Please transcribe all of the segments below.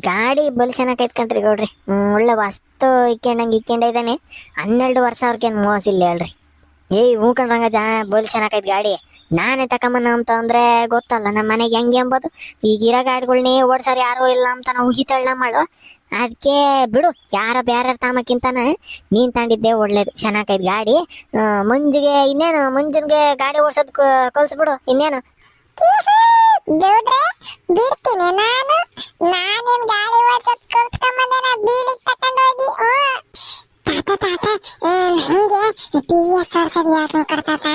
ಗಾಡಿ ಬಲ್ ಚೆನ್ನಾಗಿ ಕೈತ್ಕೊಂಡ್ರಿ ಗೌಡ್ರಿ. ಒಳ್ಳೆ ವಸ್ತು ಇಕ್ಕೊಂಡ ಇದ್ದಾನೆ. 12 ವರ್ಷ ಅವ್ರಿಗೇನು ಮೋಸಿಲ್ಲ ಹೇಳ್ರಿ. ಹೂ ಕಣ್ರಂಗ ಬಲ್ ಚೆನ್ನಾಗೈತ್ ಗಾಡಿ. ನಾನೇ ತಕೊಂಬನ್ನ ಅಂತ ಅಂದ್ರೆ ಗೊತ್ತಲ್ಲ ನಮ್ಮ ಮನೆಗೆ ಹೆಂಗೆ ಎಂಬುದು. ಈಗಿರೋ ಗಾಡಿಗಳ್ನೇ ಓಡ್ಸಾರ ಯಾರು ಇಲ್ಲ ಅಂತ ನಾವು ಉಗಿತಳ್ಳ ಮಾಡು. ಅದಕ್ಕೆ ಬಿಡು, ಯಾರ ಬ್ಯಾರ ತಾಮಕ್ಕಿಂತಾನ ನೀನ್ ತಂಡಿದ್ದೆ ಒಳ್ಳೇದು. ಚೆನ್ನಾಗೈತ್ ಗಾಡಿ. ಮುಂಜಿಗೆ ಗಾಡಿ ಓಡ್ಸೋದ್ ಕಲ್ಸ್ಬಿಡು ಇನ್ನೇನು. ಬಿಡ್ರೆ ಬಿಡ್ತೀನಿ ನಾನೇನ್ ಗಾಡಿ ಓಡ್ಸೋದ್ ಕಲ್ತ್ಕೊಂಬಂದೇನ ಬೀಳಿಗೆ ತಕೊಂಡೋಗಿ. ತಾತ ನಂಗೆ TVS ಓಡ್ಸೋದು ಯಾಕೆ ಕೊಡ್ತಾತ?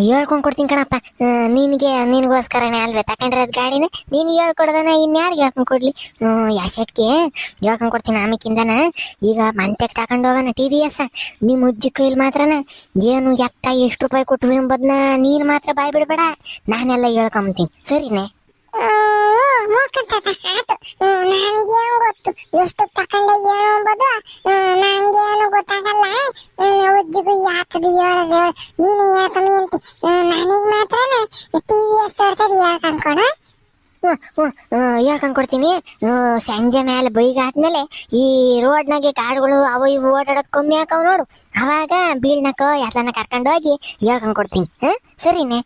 ಹೇಳ್ಕೊಂಡ್ ಕೊಡ್ತೀನಿ ಕಣಪ್ಪ. ನಿನಗೋಸ್ಕರನೇ ಅಲ್ವೇ ತಕೊಂಡ್ರದ್ ಗಾಡಿನ. ನೀನ್ ಹೇಳ್ಕೊಡ್ದನ ಇನ್ಯಾರಿಗೆ ಹೇಳ್ಕೊಂಡ್ ಕೊಡ್ಲಿ? ಯಾಸೆಟ್ಗೆ ಹೇಳ್ಕೊಂಡ್ ಕೊಡ್ತೀನಿ ಆಮೇಕಿಂದನ. ಈಗ ಮಂತೆಗ್ ತಕೊಂಡ್ ಹೋಗೋಣ TVS. ನಿಮ್ ಅಜ್ಜಿ ಕೈಲಿ ಮಾತ್ರನ ಏನು ಎತ್ತ ಎಷ್ಟು ರೂಪಾಯಿ ಕೊಟ್ಟು ಎಂಬುದನ್ನ ನೀನ್ ಮಾತ್ರ ಬಾಯ್ ಬಿಡ್ಬೇಡ. ನಾನೆಲ್ಲ ಹೇಳ್ಕೊಂಬತೀನಿ, ಸರಿನೇ? ನನ್ಗೇನು ಗೊತ್ತು ಎಷ್ಟು ತಕೊಂಡೆ ಏನು ಅಂಬೋದು. ನಂಗೇನು ಗೊತ್ತಾಗಲ್ಲ. ಅಜ್ಜಿಗೂ ಯಾತದು ಹೇಳೋದು ನೀನೇ ಹೇಳ್ಕೊಂಬಿ ಅಂತಿ. ನನಗೆ ಮಾತ್ರನೇ TVS ಓಡ್ಸೋದು ಹೇಳ್ಕೊಂಡ್ಕೊಡ. ಹೇಳ್ಕೊಂಡ್ ಕೊಡ್ತೀನಿ. ಸಂಜೆ ಮೇಲೆ ಬೈಗಾದ್ಮೇಲೆ ಈ ರೋಡ್ನಾಗೆ ಗಾಡಿಗಳು ಅವು ಇವು ಓಡಾಡೋದ್ ಕಮ್ಮಿ ಹಾಕವ್ ನೋಡು. ಅವಾಗ ಬೀಳ್ನಕೋ ಎಲ್ಲನ ಕರ್ಕೊಂಡು ಹೋಗಿ ಹೇಳ್ಕೊಂಡ್ ಕೊಡ್ತೀನಿ. ಸರಿನೇ?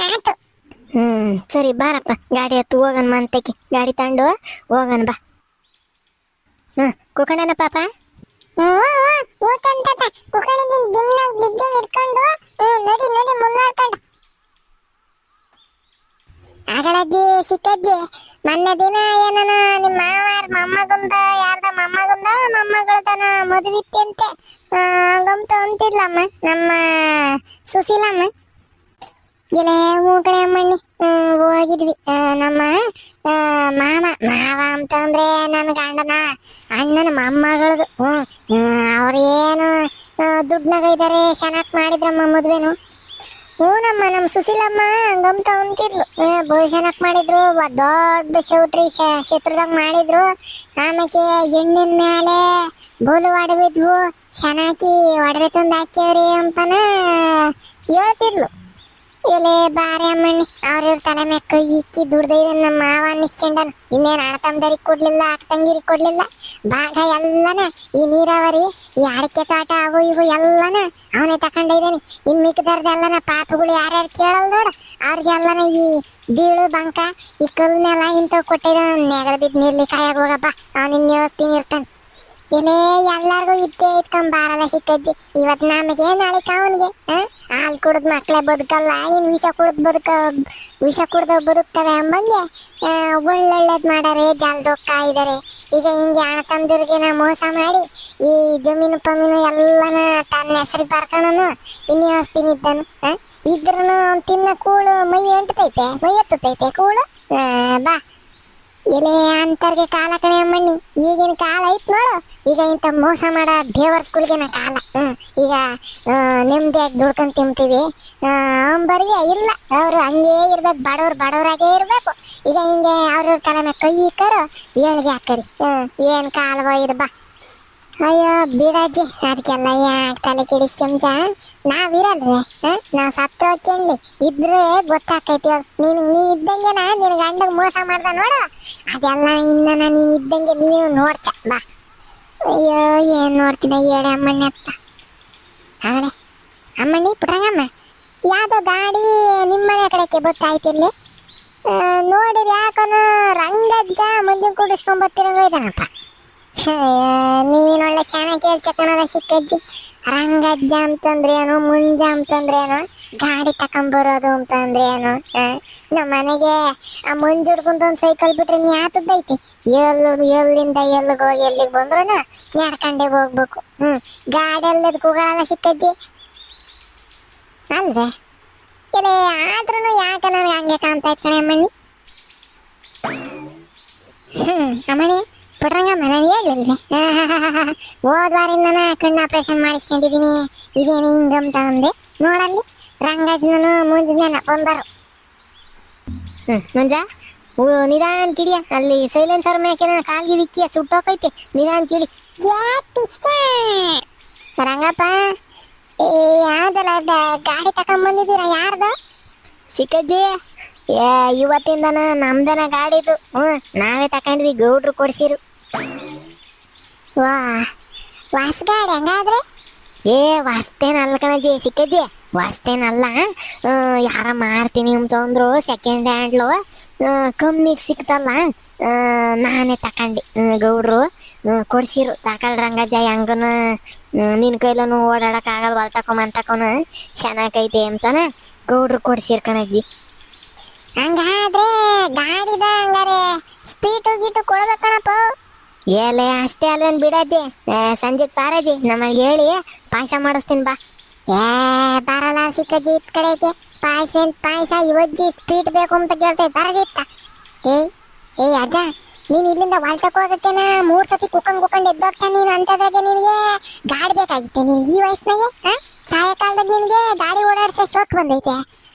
ಆಯ್ತು. ಸರಿ ಬಾರಪ್ಪ, ಗಾಡಿ ಹತ್ತು ಹೋಗನ್ ಮಂತಕ್ಕೆ. ಗಾಡಿ ತಗೊಂಡು ಹೋಗನ್ ಬಾ. ಕುಕಣನ ಪಾಪ. ಅಗಳಜ್ಜಿ ಸಿಕ್ಕಜ್ಜಿ ಮೊನ್ನೆ ದಿನ ಏನನ ನಿಮ್ಮ ಮಾವಾರ ಮೊಮ್ಮಗಂದ ಯಾರ್ದ ಮೊಮ್ಮಗಳದನ ಮದುವಿತ್ತಂತೆ ಗಂತ ಅಂತಿದ್ಲಮ್ಮ ನಮ್ಮ ಸುಶೀಲಮ್ಮ. ಗಿಲೆ ಮೂಕಣೆ ಅಮ್ಮಣ್ಣಿ ಹೋಗಿದ್ವಿ. ನಮ್ಮ ಮಾವ ಅಂತಂದ್ರೆ ನನ್ನ ಗಂಡನ ಅಣ್ಣನ ಮೊಮ್ಮಗಳದು. ಅವ್ರೇನು ದುಡ್ನಾಗ ಇದಾರೆ, ಚೆನ್ನಾಗಿ ಮಾಡಿದ್ರಮ್ಮ ಮದ್ವೆನು. ನಮ್ಮ ಸುಶೀಲಮ್ಮ ಗಂತ ಅಂತಿದ್ಲು. ಬಹು ಚೆನ್ನಾಗಿ ಮಾಡಿದ್ರು, ದೊಡ್ಡ ಶೌಟ್ರಿ ಕ್ಷೇತ್ರದಾಗ ಮಾಡಿದ್ರು. ಆಮೇಲೆ ಹೆಣ್ಣಿನ ಮೇಲೆ ಬೋಲು ಒಡವಿದ್ವು, ಚೆನ್ನಾಗಿ ಒಡವೆ ತಂದು ಹಾಕ್ಯವ್ರಿ ಅಂತಾನ ಹೇಳ್ತಿದ್ಲು. ಎಲೆ ಬಾರಿ ಅಮ್ಮಣ್ಣಿ, ಅವ್ರ ತಲೆ ಮೆಕ್ಕ ಇಕ್ಕಿ ದುಡ್ದ ನಮ್ಮ ಮಾವ ಅನ್ನಿಸ್ಕೊಂಡನ. ಇನ್ನೇನು ಅಣ್ಣ ತಮ್ಮದರಿಗೆ ಕೊಡ್ಲಿಲ್ಲ, ಅಕ್ಕ ತಂಗಿರಿಗೆ ಕೊಡ್ಲಿಲ್ಲ. ಭಾಗ ಎಲ್ಲನ ಈ ನೀರಾವರಿ, ಈ ಅಡಿಕೆ ತೋಟ ಅವು ಇವು ಎಲ್ಲನ ಅವನೇ ತಕೊಂಡಿದ್ದಾನೆ. ಇನ್ ಮಿಕ್ಕದವ್ರದೆಲ್ಲನ ಪಾಪಗಳು ಯಾರ್ಯಾರು ಕೇಳಲ್ ನೋಡು, ಅವ್ರಿಗೆಲ್ಲನ ಈ ಬೀಳು ಬಂಕ ಈ ಕಲ್ನೆಲ್ಲ ಇಂಥವು ಕೊಟ್ಟಿದ. ನೆಗದ ಬಿದ್ದು ನೀರ್ಲಿ ಕಾಯಾಗ ಹೋಗಪ್ಪ, ಅವನಿನ್ ಯೋಸ್ತೀನಿ ಇರ್ತಾನೆ. ಎಲೆ ಎಲ್ಲಾರ್ಗು ಇದ್ದೇ ಇಟ್ಕೊಂಬಾರಲ್ಲ ಸಿಕ್ಕಜ್ಜಿ. ಇವತ್ ನಮಗೆ ನಾಳೆ ಅವನಿಗೆ ಹಾಲು ಕುಡಿದ್ ಮಕ್ಳೆ ಬದುಕಲ್ಲ, ಇನ್ ವಿಷ ಕುಡ್ದ ಬದುಕ್ತವೆ ಅಂಬಂಗೆ ಒಳ್ಳೊಳ್ಳೇದ್ ಮಾಡಾರೆ, ಜಲ್ದೊಕ್ಕ ಇದಾರೆ. ಈಗ ಹಿಂಗೆ ಹಣ ತಂದಿರ್ಗೆ ಮೋಸ ಮಾಡಿ ಈ ಜಮೀನು ಪಮೀನು ಎಲ್ಲನ ತನ್ನ ಹೆಸರು ಬರ್ಕಣನು ಇನ್ನು ಯೋಸ್ತೀನಿ ಇದ್ದನು. ಇದ್ರೂ ತಿನ್ನ ಕೂಳು ಮೈ ಎಂಟತೈತೆ, ಮೈ ಎತ್ತತೈತೆ ಕೂಳು. ಬಾ ಎಲೆ ಅಂತರ್ಗೆ ಕಾಲ ಕಣೆ ಅಮ್ಮಣ್ಣಿ, ಈಗಿನ ಕಾಲ ಐತ್ ನೋಡು. ಈಗ ಇಂಥ ಮೋಸ ಮಾಡೋ ಬೇವರ್ಸ್ಗಳಿಗೆನ ಕಾಲ. ಈಗ ನೆಮ್ಮದಿಯಾಗಿ ದುಡ್ಕೊಂಡ್ ತಿಂತೀವಿ ಅಂಬರಿಗೆ ಇಲ್ಲ. ಅವರು ಹಂಗೇ ಇರ್ಬೇಕು, ಬಡವರಾಗೇ ಇರ್ಬೇಕು. ಈಗ ಹಿಂಗೆ ಅವ್ರ ತಲೆ ಮೇಲೆ ಕೈ ಇಕ್ಕರು, ಏಳ್ಗೆ ಹಾಕರಿ. ಏನ್ ಕಾಲವೋ ಇದು ಬಾ. ಅಯ್ಯೋ ಬಿಡಜ್ಜಿ, ಅದಕ್ಕೆಲ್ಲ ಯಾಕೆ ತಲೆ ಕೆಡಿಸ್ಕೊಂಬ. ನಾವಿರಲ್ವೇ, ನಾವ್ ಸತ್ತು ಹೋಗ್ಲಿ ಇದ್ರೆ ಗೊತ್ತಾಕೈತಿ ಹೇಳು. ನೀನ್ ಇದ್ದಂಗೆನ ನಿನ್ ಗಂಡಗ ಮೋಸ ಮಾಡ್ದ ನೋಡು, ಅದೆಲ್ಲ ಇನ್ನ ನೀನ್ ಇದ್ದಂಗೆ ನೀನು ನೋಡ್ತ ಬಾ. ಅಯ್ಯೋ ಏನ್ ನೋಡ್ತೀನಿ ಹೇಳಿ ಅಮ್ಮಣ್ಣಿ ಅತ್ತ. ಆಗಲೇ ಅಮ್ಮಣ್ಣಿ ಪುಟ್ರಂಗಮ್ಮ, ಯಾವ್ದೋ ಗಾಡಿ ನಿಮ್ಮನೆ ಕಡೆಗೆ ಗೊತ್ತಾಯ್ತಿರ್ಲಿ. ನೋಡಿರಿ ಯಾಕನ ರಂಗಜ್ಜ ಮುಂದಿನ ಕೂಡಿಸ್ಕೊಂಬತ್ತಿರಂಗ ಇದ್ದಾನಪ್ಪ. ನೀನೊಳ್ಳೆ ಚೆನ್ನಾಗಿ ಕೇಳ್ಚಕನಲ್ಲ ಸಿಕ್ಕಜ್ಜಿ. ರಂಗಜ್ಜ ಅಂತಂದ್ರೆ ಏನು, ಮುಂಜ ಅಂತಂದ್ರೆ ಏನು, ಗಾಡಿ ತಕೊಂಬರೋದು ಅಂತಂದ್ರೆ ಏನು? ನಮ್ಮ ಮನೆಗೆ ಆ ಮುಂಜ್ ಹುಡ್ಕೊಂಡ್ ಸೈಕಲ್ ಬಿಟ್ರೆ ನ್ಯಾತದೈತಿ. ಎಲ್ಲಿಂದ ಎಲ್ಲಿಗೆ ಹೋಗಿ ಎಲ್ಲಿಗೆ ಬಂದ್ರು ನಡ್ಕೊಂಡೇ ಹೋಗ್ಬೇಕು. ಗಾಡಿ ಎಲ್ಲದ ಕೂಗಲ್ಲ ಸಿಕ್ಕಜ್ಜಿ ಅಲ್ವೇ? ಇಲ್ಲ ಆದ್ರೂ ಯಾಕೆ ನನಗೆ ಹಂಗೆ ಕಾಣ್ತಾ ಇತ್ತು ಕಣೆ ಅಮ್ಮಣ್ಣಿ. ಅಮ್ಮಣ್ಣಿ ಪುಟ್ರಂಗಮ್ಮ, ನಾನು ಹೇಳಿಲ್ವೆ ಹೋದ್ವಾರಿಂದ ಕಣ್ಣು ಆಪರೇಷನ್ ಮಾಡಿಸ್ಕೊಂಡಿದ್ದೀನಿ, ಇದೇನು ಹಿಂಗಂತ ಅಂದೆ. ನೋಡಲ್ಲಿ ರಂಗಜ್ಜನ ಮುಂಜಾನೆ ಬಂದರು. ಮಂಜ ನಿಧಾನ ಕಿಡಿಯ, ಅಲ್ಲಿ ಸೈಲೆನ್ಸರ್ ಮೇಕೆನ ಕಾಲ್ಗೆ ದಿಕ್ಕಿಯ ಸುಟ್ಟೋಕೈತೆ. ನಿಧಾನ ಕಿಡಿ. ರಂಗಪ್ಪ, ಯಾವ್ದಲ್ಲ ಗಾಡಿ ತಕೊಂಡ್ ಬಂದಿದ್ದೀರಾ? ಯಾರ್ದು? ಸಿಕ್ಕಜ್ಜಿ ಏ ಇವತ್ತಿಂದನ ನಮ್ದನ ಗಾಡಿದು ನಾವೇ ತಕೊಂಡ್ವಿ, ಗೌಡ್ರು ಕೊಡ್ಸಿರು. ವಾ ವಾಸ್ ಗಾಡಿ ಹಂಗಾದ್ರೆ. ಏ ವಾಸ್ತೇನಲ್ಲ ಕಣಜ್ಜಿ, ಸಿಕ್ಕಜ್ಜಿ ವಾಸ್ತೇನಲ್ಲ. ಯಾರ ಮಾರ್ತೀನಿ ಅಂತಂದ್ರು ಸೆಕೆಂಡ್ ಹ್ಯಾಂಡ್ಲು ಕಮ್ಮಿಗೆ ಸಿಕ್ತಲ್ಲ, ನಾನೇ ತಕೊಂಡೆ. ಗೌಡ್ರು ಕೊಡ್ಸಿರು, ತಕೊಳ್ರಂಗಜ್ಜ ಹೆಂಗನ ನಿನ್ನ ಕೈಲೂ ಓಡಾಡಕ್ಕಾಗಲ್ಲ, ಹೊಲ್ ತಕೊಂಬ ಚೆನ್ನಾಗೈತೆ ಅಂತಾನ ಗೌಡ್ರು ಕೊಡ್ಸಿರು ಕಣಜ್ಜಿ. ಹಂಗಾದ್ರೆ ಗಾಡಿದ ಹಂಗಾರೆ ಸ್ಪೀಟು ಗೀಟು ಕೊಡ್ಬೇಕಣಪ್ಪ. ಏಲೆ ಅಷ್ಟೇ ಅಲ್ವೇನ್ ಬಿಡಜ್ಜಿ, ಸಂಜೆ ತಾರಜ್ಜಿ ನಮಗೆ ಹೇಳಿ ಪಾಯಸ ಮಾಡಿಸ್ತೀನಿ ಬಾ. ಏ ಬರಲ್ಲ ಸಿಕ್ಕಜ್ಜಿ ಇತ್ ಕಡೆಗೆ. ಪಾಯಸ ಇವಜ್ಜಿ ಸ್ಪೀಟ್ ಬೇಕು ಅಂತ ಕೇಳ್ತೈತೆ, ಬರದಿತ್ತ. ಏಯ್ ಅಜ್ಜ, ನೀನ್ ಇಲ್ಲಿಂದ ಹೊಲ್ಟಕ್ಕೆ ಹೋಗಕ್ಕೇನ 3 ಸತಿ ಕುಕ್ಕಂಡ್ ಎದ್ದೋಗ್ತಾನೆ ನೀನು. ಅಂತದ್ರಾಗೆ ನಿನಗೆ ಗಾಡಿ ಬೇಕಾಗಿತ್ತೆ ನಿನ್ಗೆ ಈ ವಯಸ್ಸಿನಾಗೆ? ಸಾಯಂಕಾಲದಾಗ ನಿನಗೆ ಗಾಡಿ ಓಡಾಡ್ಸೋ ಶೋಕ್ ಬಂದೈತೆ.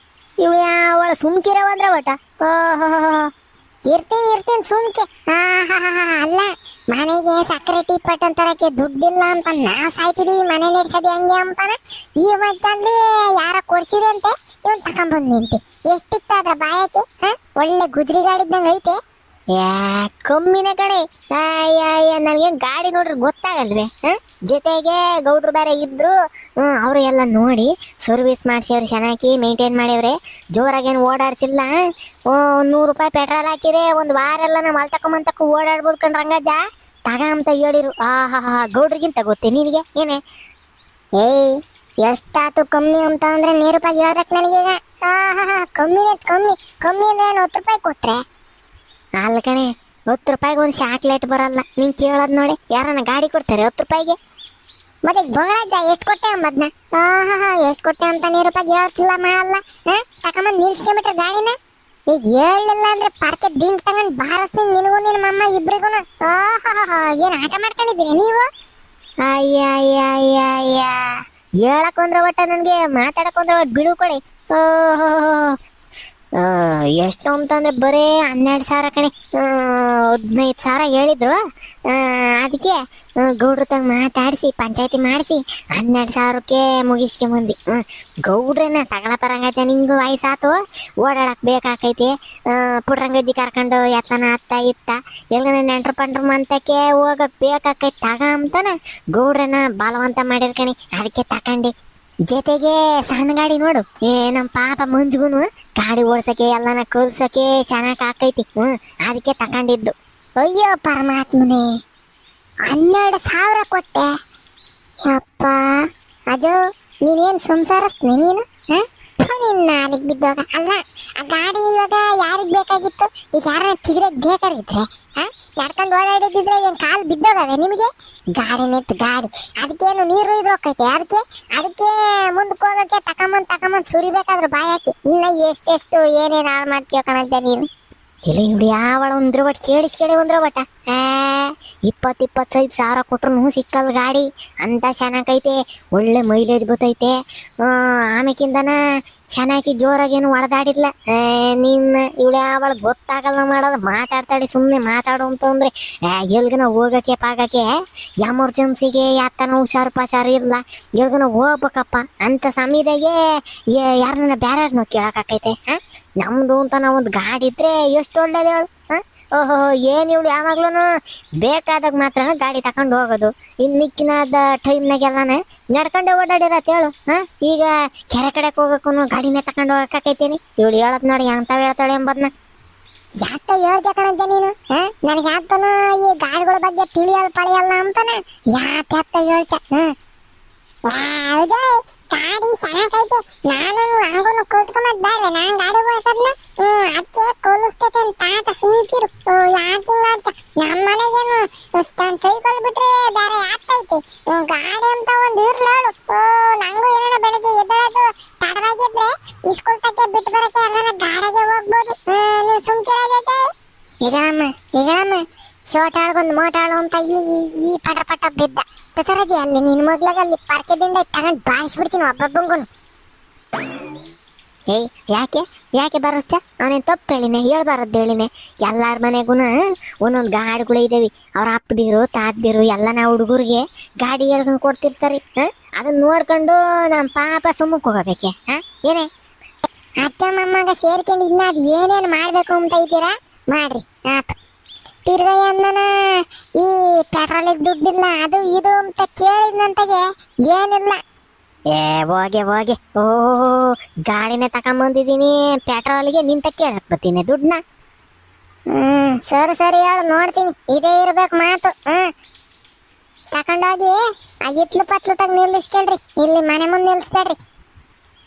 ಇವಳು ಅವಳ ಸುಮ್ಕಿರೋ ಅಂದ್ರೆ ಒಟ್ಟ. ಇರ್ತೀನಿ ಸುಮ್ಕೆ. ಅಲ್ಲ, ಮನೆಗೆ ಸಕ್ಕರೆ ಟೀ ಪಟ್ ತರಕ್ಕೆ ದುಡ್ಡಿಲ್ಲ ಅಂತ ನಾವ್ ಸಾಯ್ತಿದೀವಿ, ಮನೆ ನಡೆಸೋದು ಹೆಂಗೆ ಅಂತಾನ ಈ ಮಧ್ಯದಲ್ಲಿ ಯಾರ ಕೊಡ್ಸಿದೆ ಅಂತೆ ಇವನ್ ತಕೊಂಡ್ಬಂದ್ ನಿಂತಿ. ಎಷ್ಟಿತ್ತ ಅದ್ರ ಬಾಯಕ್ಕೆ? ಒಳ್ಳೆ ಗುದ್ರಿ ಗಾಡಿದ್ದಂಗ ಐತೆ. ಕಮ್ಮಿನ ಕಣೆ. ನನಗೆ ಗಾಡಿ ನೋಡ್ರಿ ಗೊತ್ತಾಗಲ್ವೇ? ಜೊತೆಗೆ ಗೌಡ್ರು ಬೇರೆ ಇದ್ರು, ಅವರು ಎಲ್ಲ ನೋಡಿ ಸರ್ವಿಸ್ ಮಾಡಿಸಿವ್ರಿ, ಚೆನ್ನಾಗಿ ಮೇಂಟೈನ್ ಮಾಡಿವ್ರೆ. ಜೋರಾಗೇನು ಓಡಾಡ್ಸಿಲ್ಲ. 100 ರೂಪಾಯಿ ಪೆಟ್ರೋಲ್ ಹಾಕಿದ್ರೆ ಒಂದು ವಾರ ಎಲ್ಲ ನಾವು ಅಲ್ಲಿ ತಕೊಂಬಂತಕ್ಕ ಓಡಾಡ್ಬೋದು ಕಣ್ ರಂಗಜ್ಜ. ತಗ ಅಂತ ಹೇಳಿರು. ಗೌಡ್ರಿಗಿಂತ ಗೊತ್ತೇ ನಿನಗೆ ಏನೇ? ಏಯ್ ಎಷ್ಟಾತು ಕಮ್ಮಿ ಅಂತ ಅಂದ್ರೆ 100 ರೂಪಾಯಿ ಹೇಳ್ದಕ್ ನನಗೀಗ. ಕಮ್ಮಿ ಅಂದ್ರೆ 10 ರೂಪಾಯಿ ಕೊಟ್ರೆ. ಅಲ್ಲ ಕಣೆ, 10 ರೂಪಾಯಿಗೆ ಒಂದು ಚಾಕ್ಲೇಟ್ ಬರಲ್ಲ. ನೀನ್ ಕೇಳೋದ್ ನೋಡಿ, ಯಾರನ್ನ ಗಾಡಿ ಕೊಡ್ತಾರೆ 10 ರೂಪಾಯಿಗೆ? ಮತ್ತೆ ಬಗಳಜ್ಜ ಎಷ್ಟು ಕೊಟ್ಟೆ ಅಂಬದ್ನ? ಎಷ್ಟು ಕೊಟ್ಟೆ ಅಂತ 100 ರೂಪಾಯಿ ಹೇಳ್ತಿಲ್ಲ ಮಾಡಲ್ಲ. ತಕೊಂಬಂದ್ ನಿಲ್ಸ್ಕೊಂಬಿಟ್ರೆ ಗಾಡಿನ. ಈಗ ಹೇಳಿಲ್ಲ ಅಂದ್ರೆ ಪಾರ್ಕೆ ದಿಂಡ್ ತಗೊಂಡ್ ಬಾರಸ್ತೀನಿ ನಿನಗೂ ನಿನ್ನ ಮಮ್ಮ ಇಬ್ರಿಗೂ. ಏನ್ ಆಟ ಮಾಡ್ಕೊಂಡಿದ್ದೀರಿ ನೀವು? ಅಯ್ಯ ಹೇಳಕ್ ಅಂದ್ರೆ ಒಟ್ಟ ನನ್ಗೆ ಮಾತಾಡಕ್ ಅಂದ್ರೆ ಒಟ್ಟು ಬಿಡು ಕೊಡಿ. ಎಷ್ಟು ಅಂತಂದ್ರೆ ಬರೀ 12,000 ಕಣೆ. 15,000 ಹೇಳಿದ್ರು. ಅದಕ್ಕೆ ಗೌಡ್ರ ತಂಗ ಮಾತಾಡಿಸಿ ಪಂಚಾಯತಿ ಮಾಡಿಸಿ 12,000ಕ್ಕೆ ಮುಗಿಸ್ಕೊಂಬಂದಿ. ಗೌಡ್ರೇನ ತಗೊಳಪರಂಗೈತೆ, ನಿಂಗು ವಯಸ್ಸಾತು, ಓಡಾಡಕ್ ಬೇಕಾಕೈತಿ. ಪುಡ್ರಂಗಜ್ಜಿ ಕರ್ಕೊಂಡು ಎತ್ತನ ಅತ್ತ ಇತ್ತ ಎಲ್ಲ ನೆಂಟ್ರು ಪಂಡ್ರು ಮಂತಕ್ಕೆ ಹೋಗಕ್ ಬೇಕಾಕೈತಿ. ತಗ ಅಂತಾನ ಗೌಡ್ರನ ಬಲವಂತ ಮಾಡಿರ್ ಕಣಿ, ಅದಕ್ಕೆ ತಕೊಂಡೆ. ಜೊತೆಗೆ ಸಣ್ಣ ಗಾಡಿ ನೋಡು, ನಮ್ಮ ಪಾಪ ಮಂಜ್ಗುನು ಗಾಡಿ ಓಡ್ಸಕ್ಕೆ ಎಲ್ಲನ ಕಲ್ಸಕ್ಕೆ ಚೆನ್ನಾಗ್ ಆಕೈತಿ. ಅದಕ್ಕೆ ತಕೊಂಡಿದ್ದು. ಅಯ್ಯೋ ಪರಮಾತ್ಮನೇ, 12,000 ಕೊಟ್ಟೆ? ಯಪ್ಪ ಅದು ನೀನೇನ್ ಸಂಸಾರಸ್ನಿ ನೀನು? ನಿನ್ನ ಅಲ್ಲಿಗೆ ಬಿದ್ದೋಗ. ಅಲ್ಲ, ಆ ಗಾಡಿ ಇವಾಗ ಯಾರಿಗ್ ಬೇಕಾಗಿತ್ತು? ಈಗ ಯಾರ ಟಿಗಿರೋದ್ ಬೇಕಾಗಿದ್ರೆ ನಡ್ಕೊಂಡು ಓಡಾಡಿದ್ರೆ ಏನ್ ಕಾಲು ಬಿದ್ದೋಗವೆ ನಿಮಗೆ? ಗಾಡಿ ನಿಂತು ಗಾಡಿ, ಅದಕ್ಕೇನು ನೀರು ಇದ್ರು ಹೋಗೈತೆ? ಅದಕ್ಕೆ ಮುಂದಕ್ಕೆ ಹೋಗಕ್ಕೆ ತಕೊಂಬಂದ್ ಸುರಿಬೇಕಾದ್ರು ಬಾಯಿ ಹಾಕಿ. ಇನ್ನ ಎಷ್ಟೆಷ್ಟು ಏನೇನು ಹಾಳು ಮಾಡ್ತೀಯ ಕಣಂತ ನೀನು. ಇಲ್ಲ ಇವ್ಳು ಯಾವಳ ಒಂದ್ರ ಬಟ್ ಕೇಳಿ ಒಂದ್ರ ಬಟ 20-25,000 ಕೊಟ್ರು ಸಿಕ್ಕಲ್ ಗಾಡಿ. ಅಂತ ಚೆನ್ನಾಗೈತೆ, ಒಳ್ಳೆ ಮೈಲೇಜ್ ಗೊತ್ತೈತೆ. ಆಮೇಕಿಂದನ ಚೆನ್ನಾಗಿ ಜೋರಾಗೇನು ಹೊಡೆದಾಡಿಲ್ಲ. ಇವಳು ಯಾವಳ ಗೊತ್ತಾಗಲ್ಲ ಮಾಡೋದು, ಮಾತಾಡ್ತಾಡಿ ಸುಮ್ಮನೆ ಮಾತಾಡು ಅಂತಂದ್ರೆ ಎಲ್ಗನ ಹೋಗಕ್ಕೆ ಪಾಗಕ್ಕೆ ಎಮರ್ಜೆನ್ಸಿಗೆ ಯಾತನ ಹುಷಾರು ಇಲ್ಲ, ಎಲ್ಗನ ಹೋಗ್ಬೇಕಪ್ಪ ಅಂತ ಸಮಯದಾಗೆ ಯಾರನ್ನ ಬ್ಯಾರ್ಯಾರನ್ನ ಕೇಳಕ್ಕಾಕೈತೆ? ನಮ್ದು ಅಂತ ನಾವೊಂದು ಗಾಡಿ ಇದ್ರೆ ಎಷ್ಟು ಒಳ್ಳೇದು ಹೇಳು. ಏನ್ ಇವಳು ಯಾವಾಗ್ಲೂ ಬೇಕಾದಾಗ ಮಾತ್ರ ಗಾಡಿ ತಕೊಂಡು ಹೋಗೋದು, ಇನ್ ಮಿಕ್ಕಿನಾದ ಟೈಮ್ನಾಗೆಲ್ಲಾನ ನಡ್ಕೊಂಡೆ ಓಡಾಡಿರತ್ ಹೇಳು. ಈಗ ಕೆರೆ ಕಡೆಗೆ ಹೋಗಕ್ಕೂ ಗಾಡಿನೇ ತಕೊಂಡು ಹೋಗಕ್ಕೈತೇನಿ. ಇವಳು ಹೇಳದ್ ನೋಡಿ ಎಂತಾವ್ ಹೇಳ್ತಾಳೆ ಎಂಬದ್ನ. ಯಾಕ ಹೇಳ್ದೆ ಕಣಂತ ನೀನು? ನನಗೆ ಯಾತನ ಈ ಗಾಡಿಗಳ ಬಗ್ಗೆ ತಿಳಿಯಲ್ಲ ಅಂತಾನೆ ಯಾಕೆ ಹೇಳ್ತೆ. ಹೌದೇ, ಗಾಡಿ ಚೆನ್ನಾಗೈತೆ. ನಾನು ಹಂಗೂ ಕಲ್ತ್ಕೊಂಬದ್ ಬೇಡ, ನಾನ್ ಗಾಡಿ ಓಡಿಸೋದ್ನ ಅದಕ್ಕೆ ಕಲಿಸ್ತೈತೆ ಅಂತ ತಾತ ಸುಮ್ಕಿರು. ಯಾಕೆ ಹಿಂಗಾಡ್ತ? ನಮ್ಮ ಮನೆಗೇನು ಸೈಕಲ್ ಬಿಟ್ರೆ ಬೇರೆ ಆಗ್ತೈತಿ, ಗಾಡಿ ಅಂತ ಒಂದು ಇರ್ಲಾಳು. ನಂಗೂ ಏನಾರ ಬೆಳಿಗ್ಗೆ ಎದ್ದಳೋದು ತಡವಾಗಿದ್ರೆ ಸ್ಕೂಲ್ ತಕ್ಕೆ ಬಿಟ್ಟು ಬರಕ್ಕೆ ಎಲ್ಲಾನ ಗಾಡಿಗೆ ಹೋಗ್ಬೋದು. ನೀವು ಸುಮ್ಕಿರೋ ಜೊತೆ ಈಗಮ್ಮ ಶೋಟಾಳ್ಗೊಂದು ಮೋಟಾಳು ಅಂತ ಈ ಪಟ ಬಿದ್ದ ತರದಿ ಅಲ್ಲಿ ನಿನ್ ಮಗ್ಲಾಗ ಅಲ್ಲಿ ಪಾರ್ಕೆದಿಂದ ತಗೊಂಡ್ ಬಾಯಿಸ್ಬಿಡ್ತೀನಿ ಒಬ್ಬೊಬ್ಬಂಗೂ. ಯಾಕೆ ಬರಸ್ತ? ಅವನೇನ್ ತಪ್ಪು ಹೇಳಿನೆ, ಹೇಳ್ಬಾರದ್ದು ಹೇಳಿನೆ. ಎಲ್ಲಾರ ಮನೆಗೂ ಒಂದೊಂದು ಗಾಡಿಗಳು ಇದಾವೆ. ಅವ್ರ ಅಪ್ಪದಿರು ತಾತದಿರು ಎಲ್ಲ ನಾವು ಹುಡುಗರಿಗೆ ಗಾಡಿ ಹೇಳ್ಕೊಂಡು ಕೊಡ್ತಿರ್ತಾರೆ. ಅದನ್ನ ನೋಡ್ಕೊಂಡು ನಮ್ಮ ಪಾಪ ಸುಮ್ಮಕ್ಕೆ ಹೋಗಬೇಕೆ ಏನೇ? ಅತ್ತ ಮೊಮ್ಮಗ ಸೇರ್ಕೊಂಡು ಇನ್ನ ಅದ್ ಏನೇನ್ ಮಾಡ್ಬೇಕು ಅಂತ ಇದ್ದೀರಾ ಮಾಡ್ರಿ ಆತ. ತಿರ್ಗಾ ಅನ್ನನ ಈ ಪೆಟ್ರೋಲಿಗೆ ದುಡ್ಡಿಲ್ಲ ಅದು ಇದು ಅಂತ ಕೇಳಿದ್ನಂತೆಗೆ ಏನಿಲ್ಲ. ಏ ಹೋಗೆ ಹೋಗೆ, ಓ ಗಾಡಿನೇ ತಕೊಂಬಂದಿದ್ದೀನಿ, ಪೆಟ್ರೋಲ್ಗೆ ನಿಂತ ಕೇಳಕ್ ಬರ್ತೀನಿ ದುಡ್ಡನ್ನ. ಸರಿ ಸರಿ ಹೇಳು ನೋಡ್ತೀನಿ, ಇದೇ ಇರ್ಬೇಕು ಮಾತು. ತಕೊಂಡೋಗಿ ಆ ಇತ್ಲು ಪತ್ಲು ತಗ ನಿಲ್ಲಿಸ್ಕೊಳ್ರಿ, ಇಲ್ಲಿ ಮನೆ ಮುಂದೆ ನಿಲ್ಲಿಸ್ಬೇಡ್ರಿ.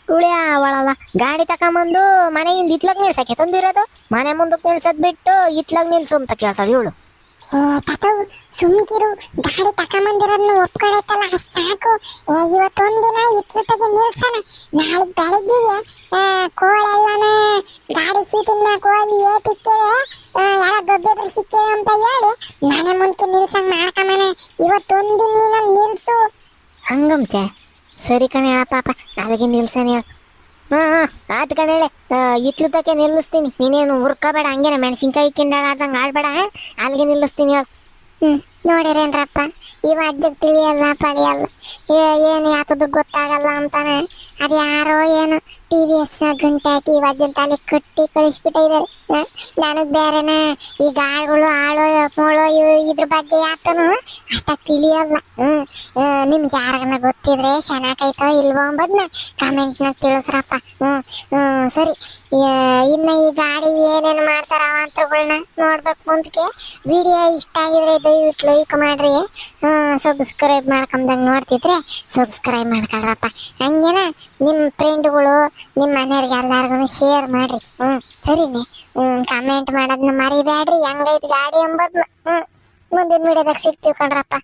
ಉಳಿಯ ಅವಳಲ್ಲ, ಗಾಡಿ ತಕೊಂಬಂದು ಮನೆಯಿಂದ ಇತ್ಲಾಗ ನಿಲ್ಸಕ್ಕೆ ತಂದಿರೋದು, ಮನೆ ಮುಂದಕ್ಕೆ ನಿಲ್ಸದ್ ಬಿಟ್ಟು ಇತ್ಲಾಗ ನಿಲ್ಸು ಅಂತ ಕೇಳ್ತಾಳೆ ಇವಳು. ತಾತವ್ ಸುಮ್ಕಿರು, ಗಾಡಿ ತಕೊಂಬಂದಿರೋದ್ನ ಒಪ್ಕೊಳತ್ತಲ್ಲ ಅಷ್ಟ್ ಸಾಕು. ಇವತ್ತೊಂದಿನ ಇತ್ಲತೆಗೆ ನಿಲ್ಸಣ, ನಾಳೆಗ್ ಬೆಳಗ್ಗೆಗೆ ಕೋಳೆಲ್ಲನ ಗಾಡಿ ಸೀಟಿನ ಮ್ಯಾಗ ಹೋಗಿ ಏಟಿಕ್ಕೇವೆ, ಎಲ್ಲ ಗೊಬ್ಬಿದ್ರು ಸಿಕ್ಕೇವೆ ಅಂತ ಹೇಳಿ ಮನೆ ಮುಂದೆ ನಿಲ್ಸಂಗ್ ಮಾಡ್ಕೊಂಬನೆ. ಇವತ್ತೊಂದಿನ ನೀನ ನಿಲ್ಸು. ಹಂಗಂತೆ ಸರಿ ಕಣೆ ಪಾಪ, ಅಲ್ಲಿಗೆ ನಿಲ್ಸೇನೆ ಹೇಳು. ಆತು ಕಣೆ ಹೇಳೆ, ಇತ್ಲುತಕ್ಕೆ ನಿಲ್ಲಿಸ್ತೀನಿ, ನೀನೇನು ಹುರ್ಕೋಬೇಡ, ಹಂಗೇನೆ ಮೆಣಸಿನ್ಕಾಯಿ ಕಿಂಡಾಡ್ದಂಗೆ ಆಡ್ಬೇಡ, ಅಲ್ಲಿಗೆ ನಿಲ್ಲಿಸ್ತೀನಿ ಹೇಳು. ನೋಡಿರೇನ್ರಪ್ಪ, ಇವ ಅಜ್ಜಗ್ ತಿಳಿಯಲ್ಲ ಪಳಿಯಲ್ಲ, ಏನು ಯಾತದು ಗೊತ್ತಾಗಲ್ಲ ಅಂತಾನೆ. ಅದು ಯಾರೋ ಏನು TVS ಗಂಟೆ ಹಾಕಿ ಇವ ಅಜ್ಜನ ತಲೆ ಕಟ್ಟಿ ಕಳಿಸ್ಬಿಟ್ಟಿದ್ದಾರೆ. ನನಗ್ ಬೇರೆನ ಈ ಗಾಳಿಗಳು ಆಳೋ ಮೂಳೋ ಇದ್ರ ಬಗ್ಗೆ ಯಾಕನು ಅಷ್ಟಾಗ ತಿಳಿಯಲ್ಲ. ನಿಮ್ಗೆ ಯಾರನ್ನ ಗೊತ್ತಿದ್ರೆ ಚೆನ್ನಾಗೈತೋ ಇಲ್ವೋ ಅಂಬದ್ನ ಕಮೆಂಟ್ನಾಗ ತಿಳಿಸ್ರಪ್ಪ. ಸರಿ, ಇನ್ನ ಈ ಗಾಡಿ ಏನೇನು ಮಾಡ್ತಾರ ಅವಂತರುಗಳನ್ನ ನೋಡ್ಬೇಕು ಮುಂದಕ್ಕೆ. ವಿಡಿಯೋ ಇಷ್ಟ ಆಗಿದ್ರೆ ದಯವಿಟ್ಟು ಲೈಕ್ ಮಾಡ್ರಿ, ಸಬ್ಸ್ಕ್ರೈಬ್ ಮಾಡ್ಕೊಂಡಂಗೆ ನೋಡ್ತಿದ್ರೆ ಸಬ್ಸ್ಕ್ರೈಬ್ ಮಾಡ್ಕೊಳ್ರಪ್ಪ. ಹಂಗೇನ ನಿಮ್ಮ ಫ್ರೆಂಡ್ಗಳು ನಿಮ್ಮ ಮನೆಯವ್ರಿಗೆ ಎಲ್ಲಾರ್ಗು ಶೇರ್ ಮಾಡ್ರಿ. ಸರಿನೇ, ಕಮೆಂಟ್ ಮಾಡೋದನ್ನ ಮರಿಬೇಡ್ರಿ, ಹೆಂಗೈತಿ ಗಾಡಿ ಎಂಬುದನ್ನ. ಮುಂದಿನ ವಿಡಿಯೋದಾಗ ಸಿಗ್ತೀವಿ ಕಣ್ರಪ್ಪ.